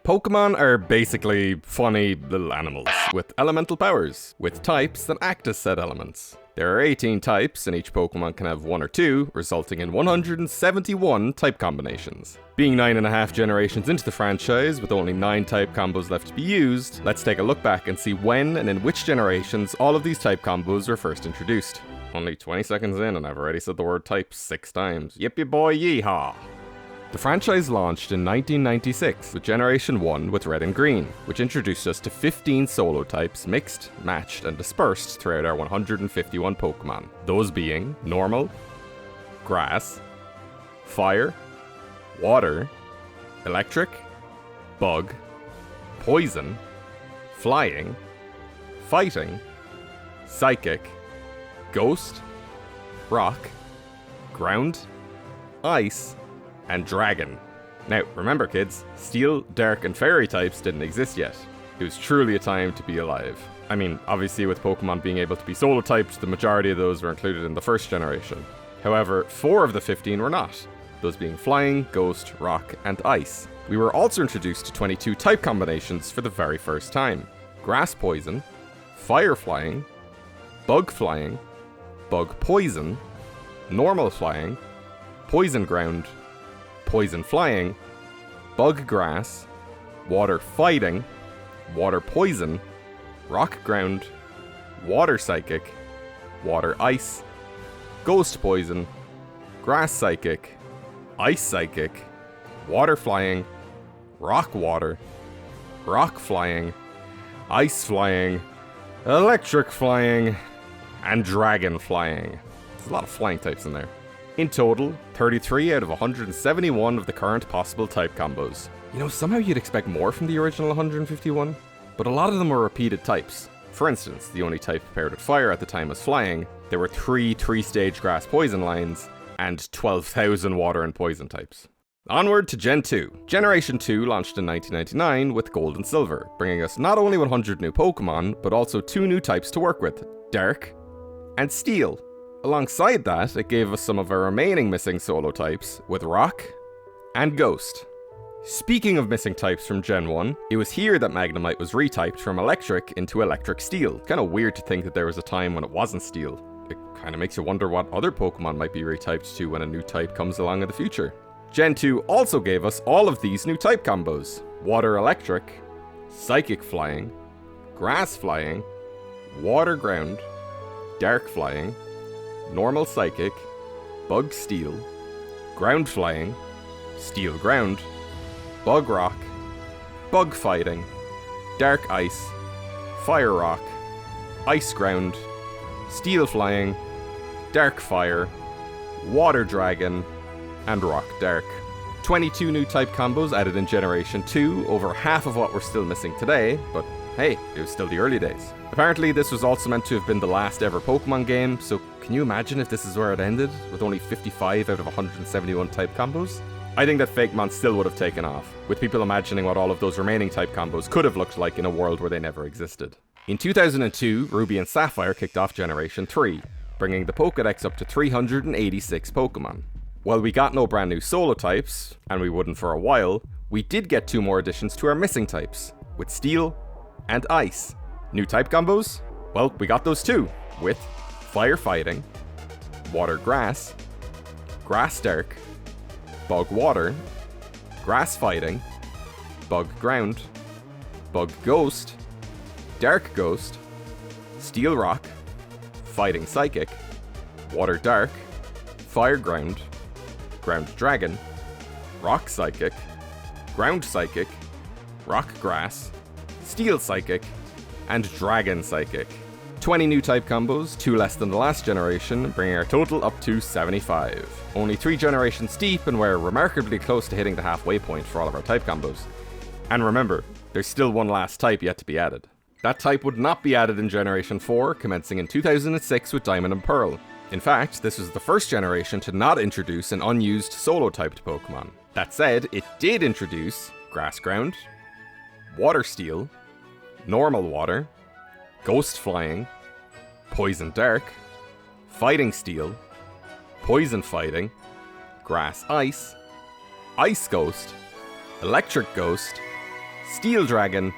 Pokemon are basically funny little animals with elemental powers, with types that act as said elements. There are 18 types, and each Pokemon can have one or two, resulting in 171 type combinations. Being 9.5 generations into the franchise, with only 9 type combos left to be used, let's take a look back and see when and in which generations all of these type combos were first introduced. Only 20 seconds in and I've already said the word type 6 times. Yippee boy yeehaw! The franchise launched in 1996 with Generation 1 with Red and Green, which introduced us to 15 solo types mixed, matched, and dispersed throughout our 151 Pokemon. Those being Normal, Grass, Fire, Water, Electric, Bug, Poison, Flying, Fighting, Psychic, Ghost, Rock, Ground, Ice, and Dragon. Now, remember kids, Steel, Dark, and Fairy types didn't exist yet. It was truly a time to be alive. I mean, obviously with Pokemon being able to be solo typed, the majority of those were included in the first generation. However, 4 of the 15 were not, those being Flying, Ghost, Rock, and Ice. We were also introduced to 22 type combinations for the very first time. Grass Poison, Fire Flying, Bug Flying, Bug Poison, Normal Flying, Poison Ground, Poison Flying, Bug Grass, Water Fighting, Water Poison, Rock Ground, Water Psychic, Water Ice, Ghost Poison, Grass Psychic, Ice Psychic, Water Flying, Rock Water, Rock Flying, Ice Flying, Electric Flying, and Dragon Flying. There's a lot of flying types in there. In total, 33 out of 171 of the current possible type combos. You know, somehow you'd expect more from the original 151, but a lot of them were repeated types. For instance, the only type paired with fire at the time was flying. There were 3 3-stage grass poison lines, and 12,000 water and poison types. Onward to Gen 2. Generation 2 launched in 1999 with Gold and Silver, bringing us not only 100 new Pokemon, but also 2 new types to work with, Dark and Steel. Alongside that, it gave us some of our remaining missing solo types, with Rock and Ghost. Speaking of missing types from Gen 1, it was here that Magnemite was retyped from Electric into Electric Steel. Kinda weird to think that there was a time when it wasn't Steel. It kinda makes you wonder what other Pokemon might be retyped to when a new type comes along in the future. Gen 2 also gave us all of these new type combos. Water Electric, Psychic Flying, Grass Flying, Water Ground, Dark Flying, Normal Psychic, Bug Steel, Ground Flying, Steel Ground, Bug Rock, Bug Fighting, Dark Ice, Fire Rock, Ice Ground, Steel Flying, Dark Fire, Water Dragon, and Rock Dark. 22 new type combos added in Generation 2, over half of what we're still missing today, but hey, it was still the early days. Apparently this was also meant to have been the last ever Pokemon game, so can you imagine if this is where it ended, with only 55 out of 171 type combos? I think that Fakemon still would have taken off, with people imagining what all of those remaining type combos could have looked like in a world where they never existed. In 2002, Ruby and Sapphire kicked off Generation 3, bringing the Pokédex up to 386 Pokemon. While we got no brand new solo types, and we wouldn't for a while, we did get 2 more additions to our missing types, with Steel and Ice. New type combos? Well, we got those too, with Fire Fighting, Water Grass, Grass Dark, Bug Water, Grass Fighting, Bug Ground, Bug Ghost, Dark Ghost, Steel Rock, Fighting Psychic, Water Dark, Fire Ground, Ground Dragon, Rock Psychic, Ground Psychic, Rock Grass, Steel Psychic, and Dragon Psychic. 20 new type combos, 2 less than the last generation, bringing our total up to 75. Only 3 generations deep, and we're remarkably close to hitting the halfway point for all of our type combos. And remember, there's still one last type yet to be added. That type would not be added in Generation 4, commencing in 2006 with Diamond and Pearl. In fact, this was the first generation to not introduce an unused solo-typed Pokemon. That said, it did introduce Grass Ground, Water Steel, Normal Water, Ghost Flying, Poison Dark, Fighting Steel, Poison Fighting, Grass Ice, Ice Ghost, Electric Ghost, Steel Dragon,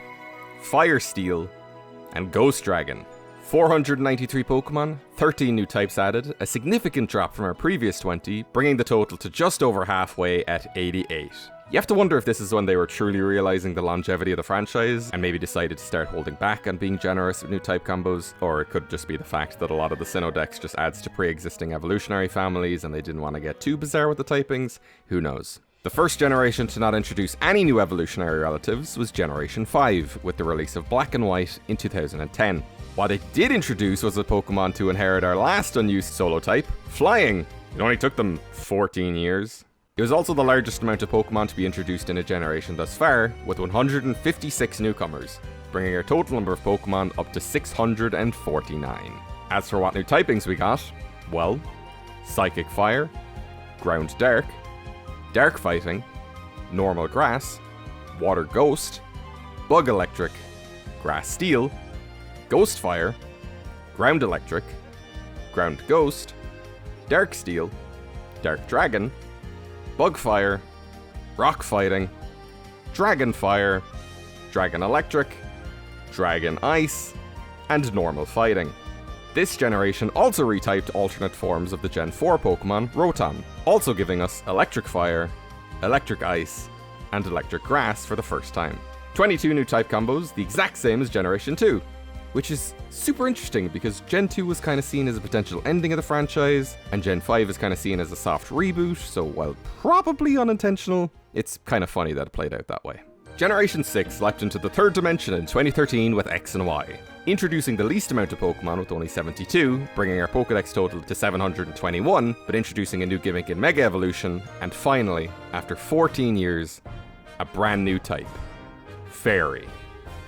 Fire Steel, and Ghost Dragon. 493 Pokemon, 13 new types added, a significant drop from our previous 20, bringing the total to just over halfway at 88. You have to wonder if this is when they were truly realizing the longevity of the franchise and maybe decided to start holding back on being generous with new type combos, or it could just be the fact that a lot of the Sinnoh decks just adds to pre-existing evolutionary families and they didn't want to get too bizarre with the typings. Who knows? The first generation to not introduce any new evolutionary relatives was Generation 5, with the release of Black and White in 2010. What it did introduce was a Pokemon to inherit our last unused solo type, Flying. It only took them 14 years. It was also the largest amount of Pokemon to be introduced in a generation thus far, with 156 newcomers, bringing our total number of Pokemon up to 649. As for what new typings we got, well, Psychic Fire, Ground Dark, Dark Fighting, Normal Grass, Water Ghost, Bug Electric, Grass Steel, Ghost Fire, Ground Electric, Ground Ghost, Dark Steel, Dark Dragon, Bug Fire, Rock Fighting, Dragon Fire, Dragon Electric, Dragon Ice, and Normal Fighting. This generation also retyped alternate forms of the Gen 4 Pokemon Rotom, also giving us Electric Fire, Electric Ice, and Electric Grass for the first time. 22 new type combos, the exact same as Generation 2, which is super interesting because Gen 2 was kind of seen as a potential ending of the franchise, and Gen 5 is kind of seen as a soft reboot, so while probably unintentional, it's kind of funny that it played out that way. Generation 6 leapt into the third dimension in 2013 with X and Y, introducing the least amount of Pokemon with only 72, bringing our Pokedex total to 721, but introducing a new gimmick in Mega Evolution, and finally, after 14 years, a brand new type, Fairy.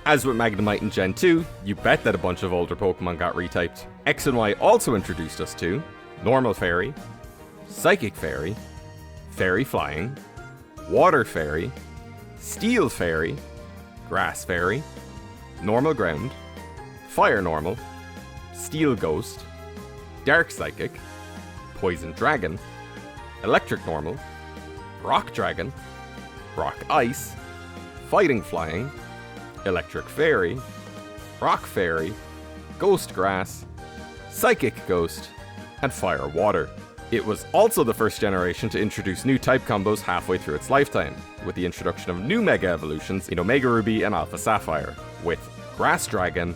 As with Magnemite in Gen 2, you bet that a bunch of older Pokemon got retyped. X and Y also introduced us to Normal Fairy, Psychic Fairy, Fairy Flying, Water Fairy, Steel Fairy, Grass Fairy, Normal Ground, Fire Normal, Steel Ghost, Dark Psychic, Poison Dragon, Electric Normal, Rock Dragon, Rock Ice, Fighting Flying, Electric Fairy, Rock Fairy, Ghost Grass, Psychic Ghost, and Fire Water. It was also the first generation to introduce new type combos halfway through its lifetime, with the introduction of new Mega Evolutions in Omega Ruby and Alpha Sapphire, with Grass Dragon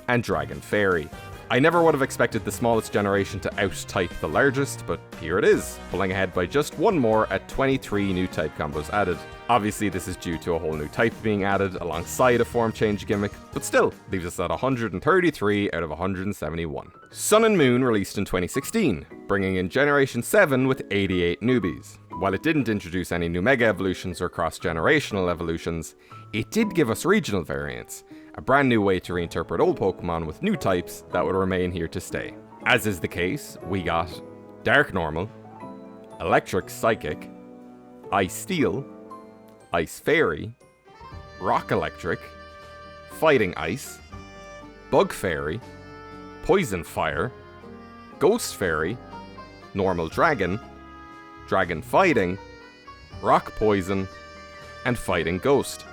and Dragon Fairy. I never would have expected the smallest generation to out-type the largest, but here it is, pulling ahead by just one more at 23 new type combos added. Obviously this is due to a whole new type being added alongside a form change gimmick, but still leaves us at 133 out of 171. Sun and Moon released in 2016, bringing in Generation 7 with 88 newbies. While it didn't introduce any new Mega Evolutions or cross-generational evolutions, it did give us regional variants, a brand new way to reinterpret old Pokemon with new types that would remain here to stay. As is the case, we got Dark Normal, Electric Psychic, Ice Steel, Ice Fairy, Rock Electric, Fighting Ice, Bug Fairy, Poison Fire, Ghost Fairy, Normal Dragon, Dragon Fighting, Rock Poison, and Fighting Ghost.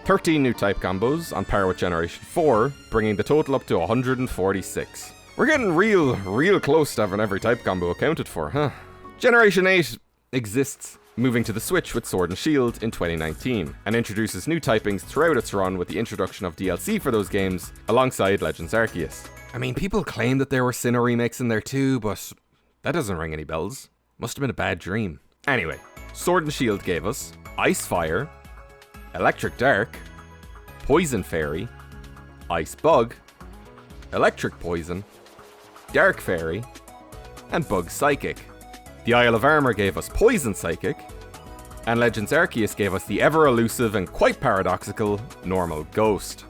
13 new type combos, on par with Generation 4, bringing the total up to 146. We're getting real close to having every type combo accounted for, huh? Generation 8 exists, moving to the Switch with Sword and Shield in 2019, and introduces new typings throughout its run with the introduction of DLC for those games, alongside Legends Arceus. I mean, people claim that there were Sinnoh remakes in there too, but that doesn't ring any bells. Must have been a bad dream. Anyway, Sword and Shield gave us Ice Fire, Electric Dark, Poison Fairy, Ice Bug, Electric Poison, Dark Fairy, and Bug Psychic. The Isle of Armor gave us Poison Psychic, and Legends Arceus gave us the ever-elusive and quite paradoxical Normal Ghost.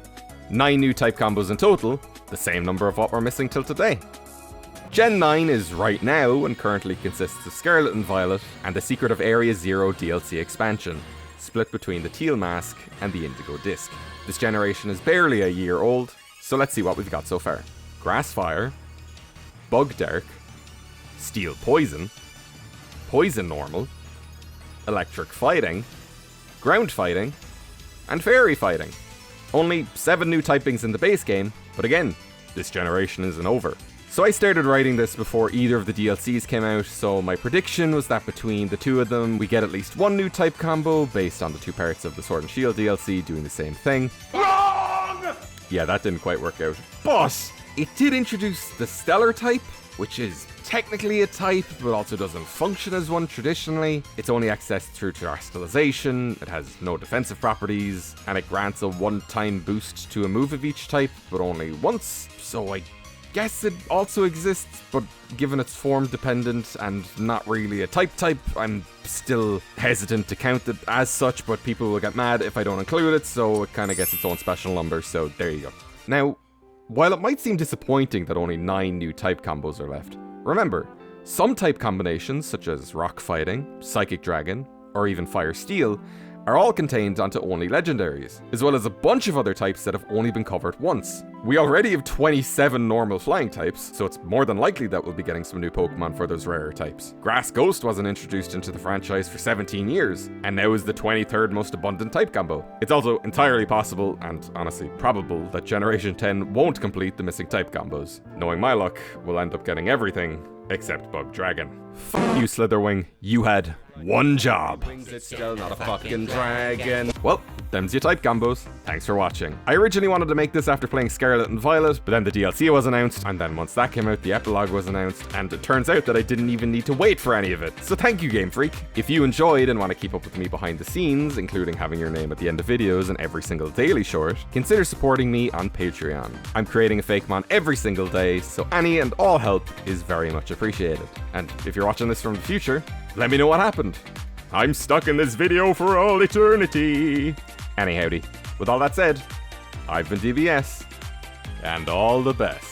9 new type combos in total, the same number of what we're missing till today. Gen 9 is right now and currently consists of Scarlet and Violet and the Secret of Area Zero DLC expansion, split between the Teal Mask and the Indigo Disc. This generation is barely a year old, so let's see what we've got so far. Grass Fire, Bug Dark, Steel Poison, Poison Normal, Electric Fighting, Ground Fighting, and Fairy Fighting. Only 7 new typings in the base game, but again, this generation isn't over. So I started writing this before either of the DLCs came out, so my prediction was that between the two of them, we get at least one new type combo based on the 2 parts of the Sword and Shield DLC doing the same thing. Wrong! Yeah, that didn't quite work out. But it did introduce the Stellar type, which is technically a type, but also doesn't function as one traditionally. It's only accessed through terrestrialization, it has no defensive properties, and it grants a one-time boost to a move of each type, but only once, so I guess it also exists, but given it's form dependent and not really a type, I'm still hesitant to count it as such, but people will get mad if I don't include it, so it kind of gets its own special number, so there you go. Now, while it might seem disappointing that only 9 new type combos are left, remember, some type combinations such as Rock Fighting, Psychic Dragon, or even Fire Steel are all contained onto only legendaries, as well as a bunch of other types that have only been covered once. We already have 27 normal flying types, so it's more than likely that we'll be getting some new Pokemon for those rarer types. Grass Ghost wasn't introduced into the franchise for 17 years, and now is the 23rd most abundant type combo. It's also entirely possible, and honestly probable, that Generation 10 won't complete the missing type combos. Knowing my luck, we'll end up getting everything except Bug Dragon. Fuck you, Slitherwing. You had one job. It's still not a fucking dragon. Well, them's your type combos. Thanks for watching. I originally wanted to make this after playing Scarlet and Violet, but then the DLC was announced, and then once that came out, the epilogue was announced, and it turns out that I didn't even need to wait for any of it. So thank you, Game Freak. If you enjoyed and want to keep up with me behind the scenes, including having your name at the end of videos and every single daily short, consider supporting me on Patreon. I'm creating a Fakemon every single day, so any and all help is very much appreciated. And if you're watching this from the future, let me know what happened. I'm stuck in this video for all eternity. Anyhowdy, with all that said, I've been DBS, and all the best.